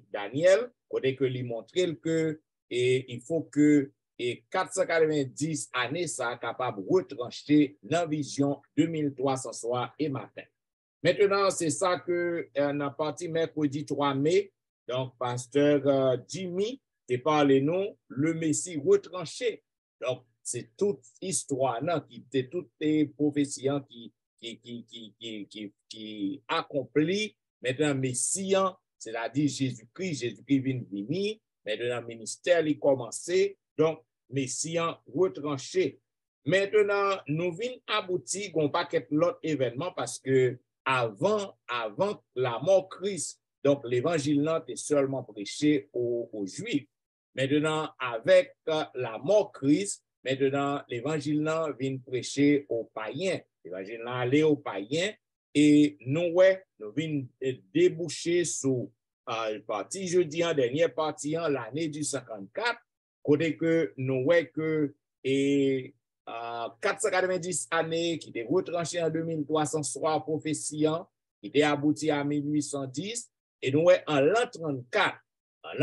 Daniel, côté que lui montrait que et il faut que et 490 années ça capable de retrancher dans la vision 2300 soirs et matin. Maintenant, c'est ça que on a parti mercredi 3 mai, donc pasteur Jimmy te parlé nous le Messie retranché. Donc c'est toute histoire là qui était toutes les prophéties qui accomplit maintenant Messie, c'est-à-dire Jésus-Christ vient venir, maintenant le ministère il commencé, donc Messie retranché. Maintenant nous venons aboutir un paquet l'autre événement parce que avant la mort Christ Donc, l'évangile là est seulement prêché aux Juifs. Maintenant, avec la mort Christ, maintenant, l'évangile là vient prêcher aux païens. L'évangile là aller aux païens et nous venons déboucher sur partie jeudi en dernière partie en l'année du 54, côté que nous voyons que 490 années qui étaient retranchées en 2303 prophéties qui étaient abouties à 1810 et nous voyons en l'an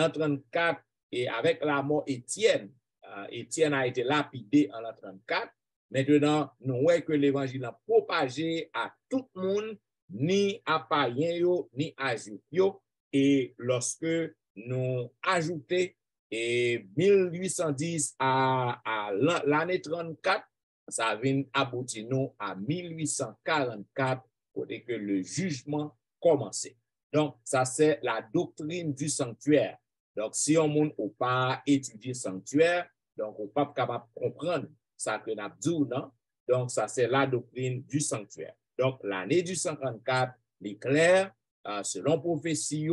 34 et avec la mort Étienne, Étienne a été lapidé en l'an 34. Maintenant, nous voyons que l'évangile a propagé à tout le monde, ni à païens, ni à juifs. Et lorsque nous ajoutons 1810 à l'année 34, ça vient aboutir nous à 1844, côté que le jugement commençait. Donc, ça c'est la doctrine du sanctuaire. Donc, si on n'a pas étudié sanctuaire, donc on n'est pas capable de comprendre ça que nous avons dit, non? Donc, ça c'est la doctrine du sanctuaire. Donc, l'année du 54, il est clair, selon prophétie,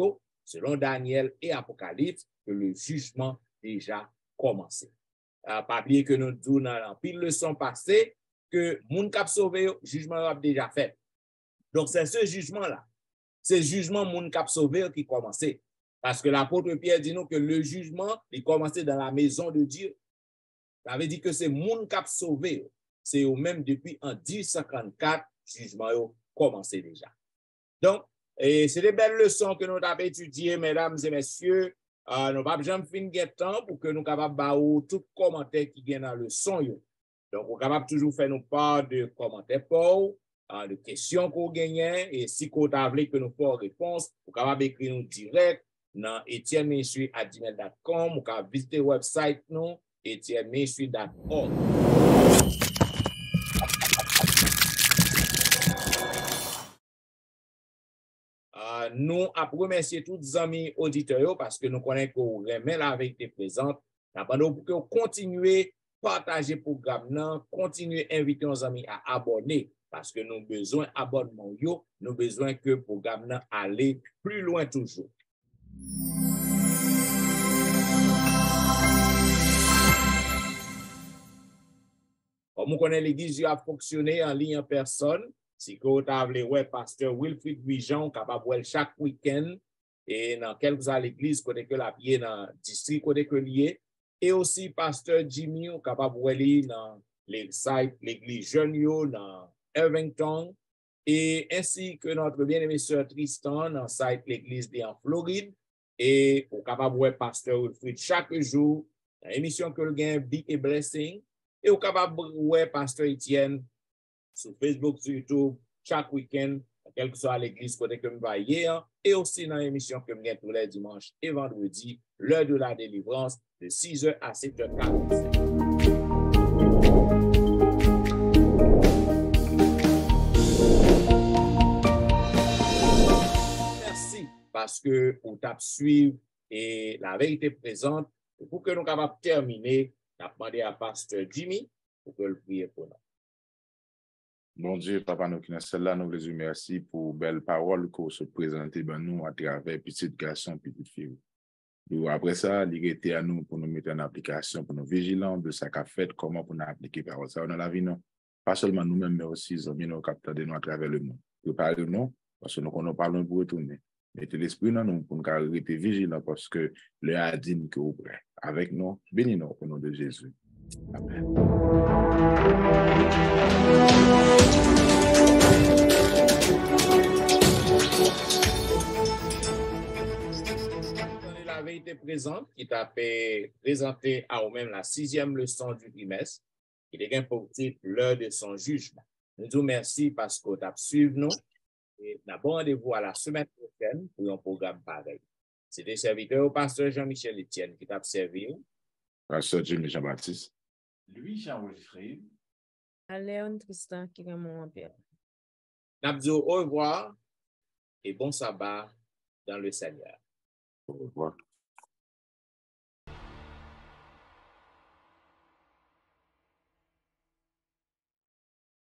selon Daniel et Apocalypse, que le jugement déjà commencé. Pas oublier que nous disons dans la pile leçon passée que moun k'ap sauvé, jugement a déjà fait. Donc, c'est ce jugement-là. C'est le jugement moun k'ap sauvé qui commençait. Parce que l'apôtre Pierre dit nous que le jugement est commencé dans la maison de Dieu. Ça veut dire que c'est moun k'ap sauvé. C'est au même depuis en 1054, jugement a commencé déjà. Donc, c'est des belles leçons que nous avons étudiées, mesdames et messieurs. Nous n'avons jamais fini de temps pour que nous soyons capables de faire tout commentaire qui vient dans le son. Donc, nous sommes capables toujours faire nos part de commentaires pour de questions qu'on gagne. Et si vous avez que nous faisons réponse, vous sommes capables d'écrire nous direct dans etienneministry@gmail.com. Vous pouvez visiter le website nous, etienneministry.org. Nous avons remercié tous les amis auditeurs parce que nous connaissons que vous remettez la vérité présente. Nous pour que vous continuez à partager le programme, continuez à inviter nos amis à abonner parce que nous avons besoin d'abonnement, nous avons besoin que le programme aille plus loin toujours. Comme vous connaissez, l'église a fonctionné en ligne en personne. Si vous avez le pasteur Wilfrid Guijan, capable de voir chaque week-end et dans quelques à l'église, côté que la pied dans le district, côté que lié. Et aussi pasteur Jimmy, capable de voir dans les sites, l'église jeune dans Irvington. Et ainsi que notre bien-aimé sœur Tristan dans le site l'église en Floride. Et capable de voir pasteur Wilfrid chaque jour dans l'émission que le gain Big et Blessing. Et capable de voir pasteur Etienne sur Facebook, sur YouTube, chaque week-end, quel que soit l'église côté que je vais hier, et aussi dans l'émission que je viens tous les dimanches et vendredis, l'heure de la délivrance, de 6h à 7h45. Merci parce que vous t'avez suivi et la vérité présente. Et pour que nous capables de terminer, je vais demander à pasteur Jimmy pour que le prier pour nous. Bon Dieu, Papa, nous qui sommes là, nous vous remercions pour belles paroles que vous se présentez ben nous à travers petite garçon, petite fille. Et après ça, il était à nous pour nous mettre en application, pour nous vigilants de ce qu'a fait, comment pour nous appliquer par ça dans la vie, non. Pas seulement nous-mêmes, mais aussi les amis, nous capteurs de nous à travers le monde. Préparez-nous, parce que nous parlons pour retourner. Mettez l'esprit dans nous pour nous rester vigilants, parce que le a dit que vous prêt. Avec nous, bénis-nous au nom de Jésus. Amen. La vérité présente qui t'a présenté à vous-même la 6e leçon du trimestre, qui est pour titre l'heure de son jugement. Nous vous remercions parce que vous avez suivi nous et nous avons rendez-vous à la semaine prochaine pour un programme pareil. C'était serviteur au pasteur Jean-Michel Etienne qui t'a servi. Pasteur Jimmy Jean-Baptiste. Louis-Jean Wilfrid. Léon Tristan qui est mon père. Nous disons au revoir et bon sabbat dans le Seigneur. Au revoir.